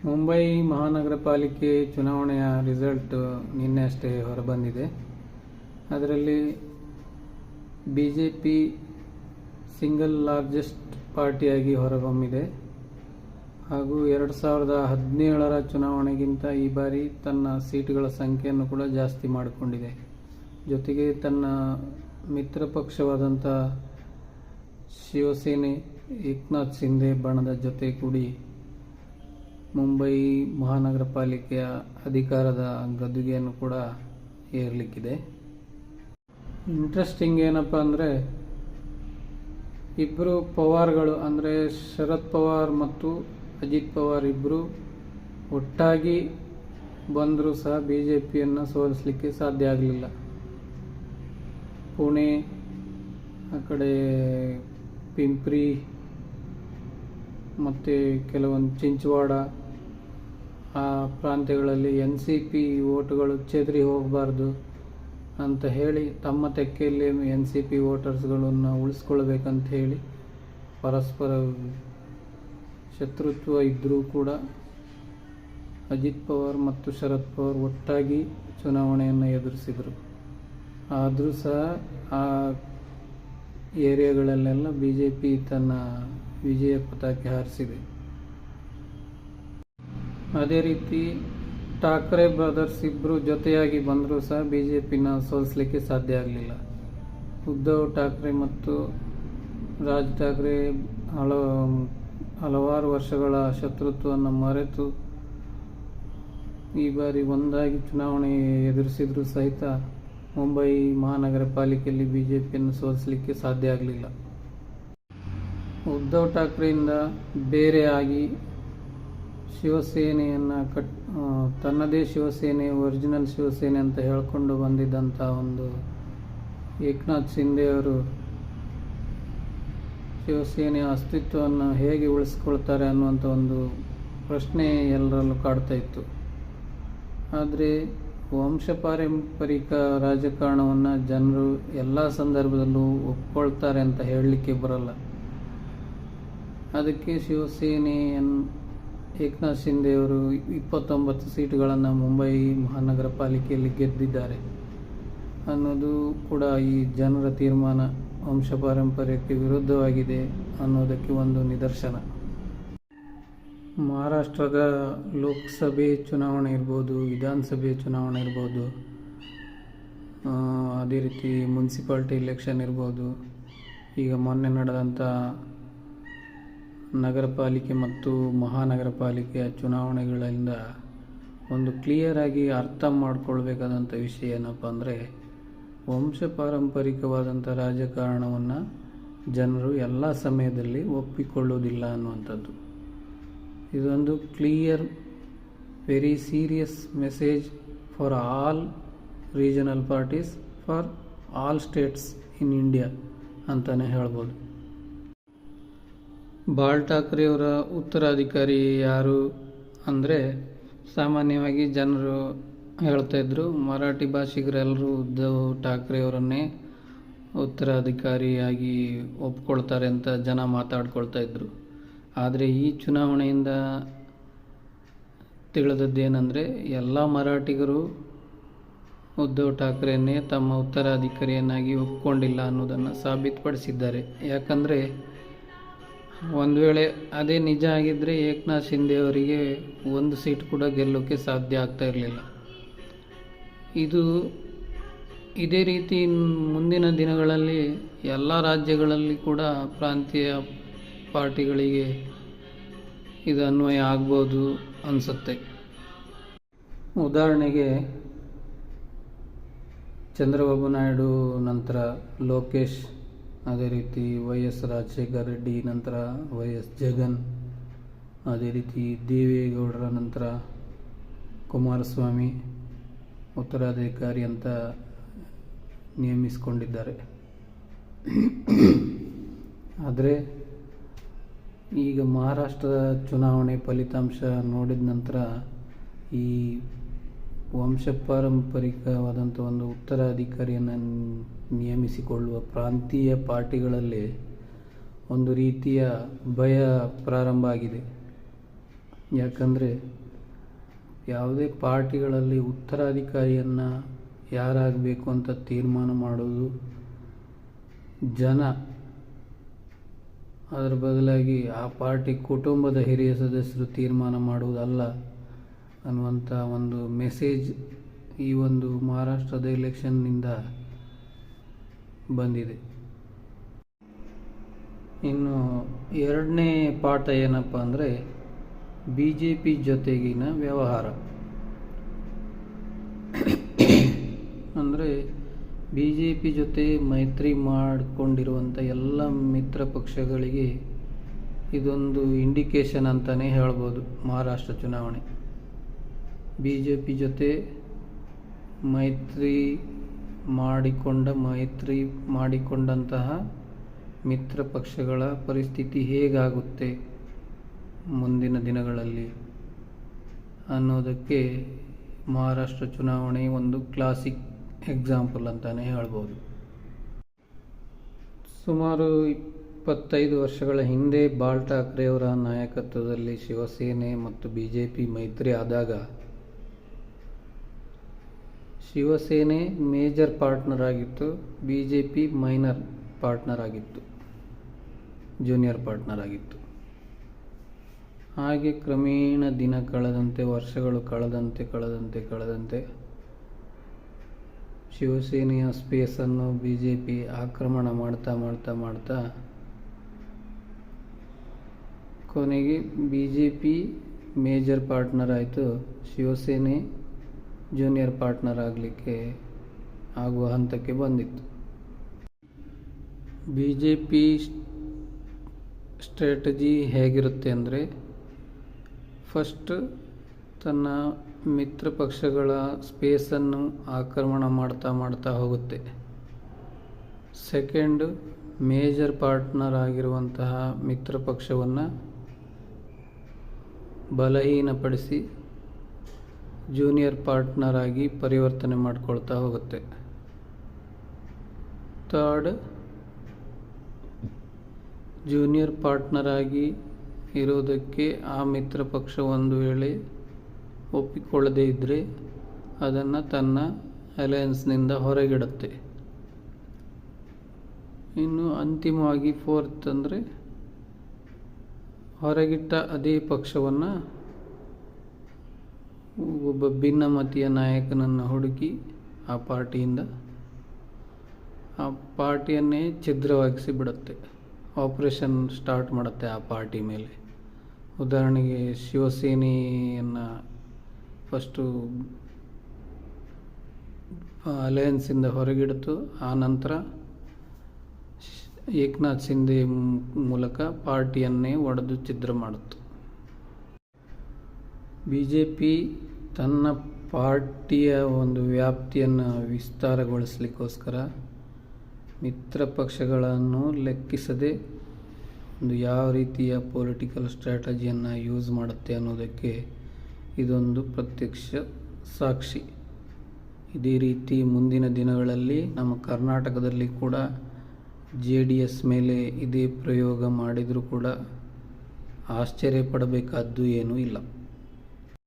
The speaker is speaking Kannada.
ಮುಂಬೈ ಮಹಾನಗರ ಪಾಲಿಕೆ ಚುನಾವಣೆಯ ರಿಸಲ್ಟ್ ನಿನ್ನೆ ಅಷ್ಟೇ ಹೊರಬಂದಿದೆ. ಅದರಲ್ಲಿ BJP ಸಿಂಗಲ್ ಲಾರ್ಜೆಸ್ಟ್ ಪಾರ್ಟಿಯಾಗಿ ಹೊರಹೊಮ್ಮಿದೆ ಹಾಗೂ 2017ರ ಚುನಾವಣೆಗಿಂತ ಈ ಬಾರಿ ತನ್ನ ಸೀಟುಗಳ ಸಂಖ್ಯೆಯನ್ನು ಕೂಡ ಜಾಸ್ತಿ ಮಾಡಿಕೊಂಡಿದೆ. ಜೊತೆಗೆ ತನ್ನ ಮಿತ್ರ ಪಕ್ಷವಾದಂಥ ಶಿವಸೇನೆ ಏಕನಾಥ್ ಶಿಂದೆ ಬಣದ ಜೊತೆ ಕೂಡಿ ಮುಂಬೈ ಮಹಾನಗರ ಪಾಲಿಕೆಯ ಅಧಿಕಾರದ ಗದ್ದುಗೆಯನ್ನು ಕೂಡ ಏರಲಿಕ್ಕಿದೆ. ಇಂಟ್ರೆಸ್ಟಿಂಗ್ ಏನಪ್ಪ ಅಂದರೆ, ಇಬ್ಬರು ಪವಾರ್ಗಳು ಅಂದರೆ ಶರದ್ ಪವಾರ್ ಮತ್ತು ಅಜಿತ್ ಪವಾರ್ ಇಬ್ಬರು ಒಟ್ಟಾಗಿ ಬಂದರೂ ಸಹ BJPಯನ್ನು ಸೋಲಿಸಲಿಕ್ಕೆ ಸಾಧ್ಯ ಆಗಲಿಲ್ಲ. ಪುಣೆ, ಆ ಕಡೆ ಪಿಂಪ್ರಿ ಮತ್ತು ಕೆಲವೊಂದು ಚಿಂಚವಾಡ ಆ ಪ್ರಾಂತ್ಯಗಳಲ್ಲಿ NCP ವೋಟುಗಳು ಚೆದರಿ ಹೋಗಬಾರ್ದು ಅಂತ ಹೇಳಿ ತಮ್ಮ ತೆಕ್ಕೆಯಲ್ಲಿ NCP ವೋಟರ್ಸ್ಗಳನ್ನು ಉಳಿಸ್ಕೊಳ್ಬೇಕಂತ ಹೇಳಿ ಪರಸ್ಪರ ಶತ್ರುತ್ವ ಇದ್ದರೂ ಕೂಡ ಅಜಿತ್ ಪವಾರ್ ಮತ್ತು ಶರದ್ ಪವಾರ್ ಒಟ್ಟಾಗಿ ಚುನಾವಣೆಯನ್ನು ಎದುರಿಸಿದರು. ಆದರೂ ಸಹ ಆ ಏರಿಯಾಗಳಲ್ಲೆಲ್ಲ BJP ತನ್ನ ವಿಜಯ ಪತಾಕೆ ಹಾರಿಸಿದೆ. ಅದೇ ರೀತಿ ಠಾಕ್ರೆ ಬ್ರದರ್ಸ್ ಇಬ್ಬರು ಜೊತೆಯಾಗಿ ಬಂದರೂ ಸಹ BJPನ ಸೋಲಿಸಲಿಕ್ಕೆ ಸಾಧ್ಯ ಆಗಲಿಲ್ಲ. ಉದ್ಧವ್ ಠಾಕ್ರೆ ಮತ್ತು ರಾಜ್ ಠಾಕ್ರೆ ಹಲವಾರು ವರ್ಷಗಳ ಶತ್ರುತ್ವವನ್ನು ಮರೆತು ಈ ಬಾರಿ ಒಂದಾಗಿ ಚುನಾವಣೆ ಎದುರಿಸಿದರೂ ಸಹಿತ ಮುಂಬೈ ಮಹಾನಗರ ಪಾಲಿಕೆಯಲ್ಲಿ BJPಯನ್ನು ಸೋಲಿಸಲಿಕ್ಕೆ ಸಾಧ್ಯ ಆಗಲಿಲ್ಲ. ಉದ್ಧವ್ ಠಾಕ್ರೆಯಿಂದ ಬೇರೆಯಾಗಿ ಶಿವಸೇನೆಯನ್ನು ತನ್ನದೇ ಶಿವಸೇನೆ, ಒರಿಜಿನಲ್ ಶಿವಸೇನೆ ಅಂತ ಹೇಳಿಕೊಂಡು ಬಂದಿದ್ದಂಥ ಒಂದು ಏಕನಾಥ್ ಶಿಂದೆಯವರು ಶಿವಸೇನೆಯ ಅಸ್ತಿತ್ವವನ್ನು ಹೇಗೆ ಉಳಿಸ್ಕೊಳ್ತಾರೆ ಅನ್ನುವಂಥ ಒಂದು ಪ್ರಶ್ನೆ ಎಲ್ಲರಲ್ಲೂ ಕಾಡ್ತಾ ಇತ್ತು. ಆದರೆ ವಂಶಪಾರಂಪರಿಕ ರಾಜಕಾರಣವನ್ನು ಜನರು ಎಲ್ಲ ಸಂದರ್ಭದಲ್ಲೂ ಒಪ್ಕೊಳ್ತಾರೆ ಅಂತ ಹೇಳಲಿಕ್ಕೆ ಬರಲ್ಲ. ಅದಕ್ಕೆ ಶಿವಸೇನೆಯನ್ನು ಏಕನಾಥ್ ಶಿಂದೆಯವರು 29 ಸೀಟುಗಳನ್ನು ಮುಂಬೈ ಮಹಾನಗರ ಪಾಲಿಕೆಯಲ್ಲಿ ಗೆದ್ದಿದ್ದಾರೆ ಅನ್ನೋದು ಕೂಡ ಈ ಜನರ ತೀರ್ಮಾನ ವಂಶಪಾರಂಪರ್ಯಕ್ಕೆ ವಿರುದ್ಧವಾಗಿದೆ ಅನ್ನೋದಕ್ಕೆ ಒಂದು ನಿದರ್ಶನ. ಮಹಾರಾಷ್ಟ್ರದ ಲೋಕಸಭೆ ಚುನಾವಣೆ ಇರ್ಬೋದು, ವಿಧಾನಸಭೆ ಚುನಾವಣೆ ಇರ್ಬೋದು, ಅದೇ ರೀತಿ ಮುನ್ಸಿಪಾಲ್ಟಿ ಎಲೆಕ್ಷನ್ ಇರ್ಬೋದು, ಈಗ ಮೊನ್ನೆ ನಡೆದಂಥ ನಗರ ಪಾಲಿಕೆ ಮತ್ತು ಮಹಾನಗರ ಪಾಲಿಕೆಯ ಚುನಾವಣೆಗಳಿಂದ ಒಂದು ಕ್ಲಿಯರಾಗಿ ಅರ್ಥ ಮಾಡಿಕೊಳ್ಬೇಕಾದಂಥ ವಿಷಯ ಏನಪ್ಪ ಅಂದರೆ, ವಂಶಪಾರಂಪರಿಕವಾದಂಥ ರಾಜಕಾರಣವನ್ನು ಜನರು ಎಲ್ಲ ಸಮಯದಲ್ಲಿ ಒಪ್ಪಿಕೊಳ್ಳುವುದಿಲ್ಲ ಅನ್ನುವಂಥದ್ದು. ಇದೊಂದು clear, very serious message for all regional parties, for all States in India ಅಂತಲೇ ಹೇಳ್ಬೋದು. ಬಾಳ್ ಠಾಕ್ರೆಯವರ ಉತ್ತರಾಧಿಕಾರಿ ಯಾರು ಅಂದರೆ, ಸಾಮಾನ್ಯವಾಗಿ ಜನರು ಹೇಳ್ತಾ ಇದ್ರು, ಮರಾಠಿ ಭಾಷಿಗರೆಲ್ಲರೂ ಉದ್ಧವ್ ಠಾಕ್ರೆಯವರನ್ನೇ ಉತ್ತರಾಧಿಕಾರಿಯಾಗಿ ಒಪ್ಕೊಳ್ತಾರೆ ಅಂತ ಜನ ಮಾತಾಡ್ಕೊಳ್ತಾ ಇದ್ರು. ಆದರೆ ಈ ಚುನಾವಣೆಯಿಂದ ತಿಳಿದದ್ದೇನೆಂದರೆ, ಎಲ್ಲ ಮರಾಠಿಗರು ಉದ್ಧವ್ ಠಾಕ್ರೆಯನ್ನೇ ತಮ್ಮ ಉತ್ತರಾಧಿಕಾರಿಯನ್ನಾಗಿ ಒಪ್ಕೊಂಡಿಲ್ಲ ಅನ್ನೋದನ್ನು ಸಾಬೀತುಪಡಿಸಿದ್ದಾರೆ. ಯಾಕಂದರೆ ಒಂದು ವೇಳೆ ಅದೇ ನಿಜ ಆಗಿದ್ದರೆ ಏಕನಾಥ್ ಶಿಂದೆ ಅವರಿಗೆ ಒಂದು ಸೀಟ್ ಕೂಡ ಗೆಲ್ಲೋಕ್ಕೆ ಸಾಧ್ಯ ಆಗ್ತಾ ಇರಲಿಲ್ಲ. ಇದೇ ರೀತಿ ಮುಂದಿನ ದಿನಗಳಲ್ಲಿ ಎಲ್ಲ ರಾಜ್ಯಗಳಲ್ಲಿ ಕೂಡ ಪ್ರಾಂತೀಯ ಪಾರ್ಟಿಗಳಿಗೆ ಇದು ಅನ್ವಯ ಆಗ್ಬೋದು ಅನಿಸುತ್ತೆ. ಉದಾಹರಣೆಗೆ ಚಂದ್ರಬಾಬು ನಾಯ್ಡು ನಂತರ ಲೋಕೇಶ್, ಅದೇ ರೀತಿ YS ರಾಜಶೇಖರ್ ರೆಡ್ಡಿ ನಂತರ YS ಜಗನ್, ಅದೇ ರೀತಿ ದೇವೇಗೌಡರ ನಂತರ ಕುಮಾರಸ್ವಾಮಿ ಉತ್ತರಾಧಿಕಾರಿ ಅಂತ ನೇಮಿಸಿಕೊಂಡಿದ್ದಾರೆ. ಆದರೆ ಈಗ ಮಹಾರಾಷ್ಟ್ರದ ಚುನಾವಣೆ ಫಲಿತಾಂಶ ನೋಡಿದ ನಂತರ ಈ ವಂಶಪಾರಂಪರಿಕವಾದಂಥ ಒಂದು ಉತ್ತರಾಧಿಕಾರಿಯನ್ನು ನೇಮಿಸಿಕೊಳ್ಳುವ ಪ್ರಾಂತೀಯ ಪಾರ್ಟಿಗಳಲ್ಲಿ ಒಂದು ರೀತಿಯ ಭಯ ಪ್ರಾರಂಭ ಆಗಿದೆ. ಯಾಕಂದರೆ ಯಾವುದೇ ಪಾರ್ಟಿಗಳಲ್ಲಿ ಉತ್ತರಾಧಿಕಾರಿಯನ್ನು ಯಾರಾಗಬೇಕು ಅಂತ ತೀರ್ಮಾನ ಮಾಡೋದು ಜನ, ಅದರ ಬದಲಾಗಿ ಆ ಪಾರ್ಟಿ ಕುಟುಂಬದ ಹಿರಿಯ ಸದಸ್ಯರು ತೀರ್ಮಾನ ಮಾಡುವುದಲ್ಲ ಅನ್ನುವಂಥ ಒಂದು ಮೆಸೇಜ್ ಈ ಒಂದು ಮಹಾರಾಷ್ಟ್ರದ ಎಲೆಕ್ಷನ್ನಿಂದ ಬಂದಿದೆ. ಇನ್ನು ಎರಡನೇ ಪಾಠ ಏನಪ್ಪ ಅಂದರೆ BJP ಜೊತೆಗಿನ ವ್ಯವಹಾರ. ಅಂದರೆ BJP ಜೊತೆ ಮೈತ್ರಿ ಮಾಡಿಕೊಂಡಿರುವಂಥ ಎಲ್ಲ ಮಿತ್ರ ಪಕ್ಷಗಳಿಗೆ ಇದೊಂದು ಇಂಡಿಕೇಶನ್ ಅಂತಲೇ ಹೇಳ್ಬೋದು. ಮಹಾರಾಷ್ಟ್ರ ಚುನಾವಣೆ BJP ಜೊತೆ ಮೈತ್ರಿ ಮಾಡಿಕೊಂಡಂತಹ ಮಿತ್ರ ಪಕ್ಷಗಳ ಪರಿಸ್ಥಿತಿ ಹೇಗಾಗುತ್ತೆ ಮುಂದಿನ ದಿನಗಳಲ್ಲಿ ಅನ್ನೋದಕ್ಕೆ ಮಹಾರಾಷ್ಟ್ರ ಚುನಾವಣೆ ಒಂದು ಕ್ಲಾಸಿಕ್ ಎಕ್ಸಾಂಪಲ್ ಅಂತಲೇ ಹೇಳ್ಬೋದು. ಸುಮಾರು 25 ವರ್ಷಗಳ ಹಿಂದೆ ಬಾಳ್ ಠಾಕ್ರೆ ಅವರ ನಾಯಕತ್ವದಲ್ಲಿ ಶಿವಸೇನೆ ಮತ್ತು BJP ಮೈತ್ರಿ ಆದಾಗ ಶಿವಸೇನೆ ಮೇಜರ್ ಪಾರ್ಟ್ನರ್ ಆಗಿತ್ತು, BJP ಮೈನರ್ ಪಾರ್ಟ್ನರ್ ಆಗಿತ್ತು, ಜೂನಿಯರ್ ಪಾರ್ಟ್ನರ್ ಆಗಿತ್ತು. ಹಾಗೆ ಕ್ರಮೇಣ ದಿನ ಕಳೆದಂತೆ, ವರ್ಷಗಳು ಕಳೆದಂತೆ ಶಿವಸೇನೆಯ ಸ್ಪೇಸನ್ನು BJP ಆಕ್ರಮಣ ಮಾಡ್ತಾ ಕೊನೆಗೆ BJP ಮೇಜರ್ ಪಾರ್ಟ್ನರ್ ಆಯಿತು, ಶಿವಸೇನೆ ಜೂನಿಯರ್ ಪಾರ್ಟ್ನರ್ ಆಗುವ ಹಂತಕ್ಕೆ ಬಂದಿತ್ತು. BJP ಸ್ಟ್ರಾಟಜಿ ಹೇಗಿರುತ್ತೆ ಅಂದರೆ, ಫಸ್ಟ್ ತನ್ನ ಮಿತ್ರ ಪಕ್ಷಗಳ ಸ್ಪೇಸನ್ನು ಆಕ್ರಮಣ ಮಾಡ್ತಾ ಹೋಗುತ್ತೆ. ಸೆಕೆಂಡ್, ಮೇಜರ್ ಪಾರ್ಟ್ನರ್ ಆಗಿರುವಂತಹ ಮಿತ್ರ ಪಕ್ಷವನ್ನು ಬಲಹೀನಪಡಿಸಿ ಜೂನಿಯರ್ ಪಾರ್ಟ್ನರ್ ಆಗಿ ಪರಿವರ್ತನೆ ಮಾಡ್ಕೊಳ್ತಾ ಹೋಗುತ್ತೆ. ಥರ್ಡ್, ಜೂನಿಯರ್ ಪಾರ್ಟ್ನರ್ ಆಗಿ ಇರೋದಕ್ಕೆ ಆ ಮಿತ್ರ ಪಕ್ಷ ಒಂದು ವೇಳೆ ಒಪ್ಪಿಕೊಳ್ಳದೇ ಇದ್ದರೆ ಅದನ್ನು ತನ್ನ ಅಲಯನ್ಸ್ನಿಂದ ಹೊರಗಿಡುತ್ತೆ. ಇನ್ನು ಅಂತಿಮವಾಗಿ ಫೋರ್ತ್ ಅಂದರೆ, ಹೊರಗಿಟ್ಟ ಅದೇ ಪಕ್ಷವನ್ನು ಒಬ್ಬ ಭಿನ್ನಮತೀಯ ನಾಯಕನನ್ನು ಹುಡುಕಿ ಆ ಪಾರ್ಟಿಯನ್ನೇ ಛಿದ್ರವಾಗಿಸಿ ಬಿಡುತ್ತೆ, ಆಪರೇಷನ್ ಸ್ಟಾರ್ಟ್ ಮಾಡುತ್ತೆ ಆ ಪಾರ್ಟಿ ಮೇಲೆ. ಉದಾಹರಣೆಗೆ ಶಿವಸೇನೆಯನ್ನು ಫಸ್ಟು ಅಲಯನ್ಸಿಂದ ಹೊರಗಿಡ್ತು, ಆ ನಂತರ ಏಕನಾಥ್ ಶಿಂದೆ ಮೂಲಕ ಪಾರ್ಟಿಯನ್ನೇ ಒಡೆದು ಛಿದ್ರ ಮಾಡಿತು. BJP ತನ್ನ ಪಾರ್ಟಿಯ ಒಂದು ವ್ಯಾಪ್ತಿಯನ್ನು ವಿಸ್ತಾರಗೊಳಿಸಲಿಕ್ಕೋಸ್ಕರ ಮಿತ್ರ ಪಕ್ಷಗಳನ್ನು ಲೆಕ್ಕಿಸದೆ ಒಂದು ಯಾವ ರೀತಿಯ ಪೊಲಿಟಿಕಲ್ ಸ್ಟ್ರಾಟಜಿಯನ್ನು ಯೂಸ್ ಮಾಡುತ್ತೆ ಅನ್ನೋದಕ್ಕೆ ಇದೊಂದು ಪ್ರತ್ಯಕ್ಷ ಸಾಕ್ಷಿ. ಇದೇ ರೀತಿ ಮುಂದಿನ ದಿನಗಳಲ್ಲಿ ನಮ್ಮ ಕರ್ನಾಟಕದಲ್ಲಿ ಕೂಡ JDS ಮೇಲೆ ಇದೇ ಪ್ರಯೋಗ ಮಾಡಿದರೂ ಕೂಡ ಆಶ್ಚರ್ಯ ಪಡಬೇಕಾದ್ದು ಏನೂ ಇಲ್ಲ.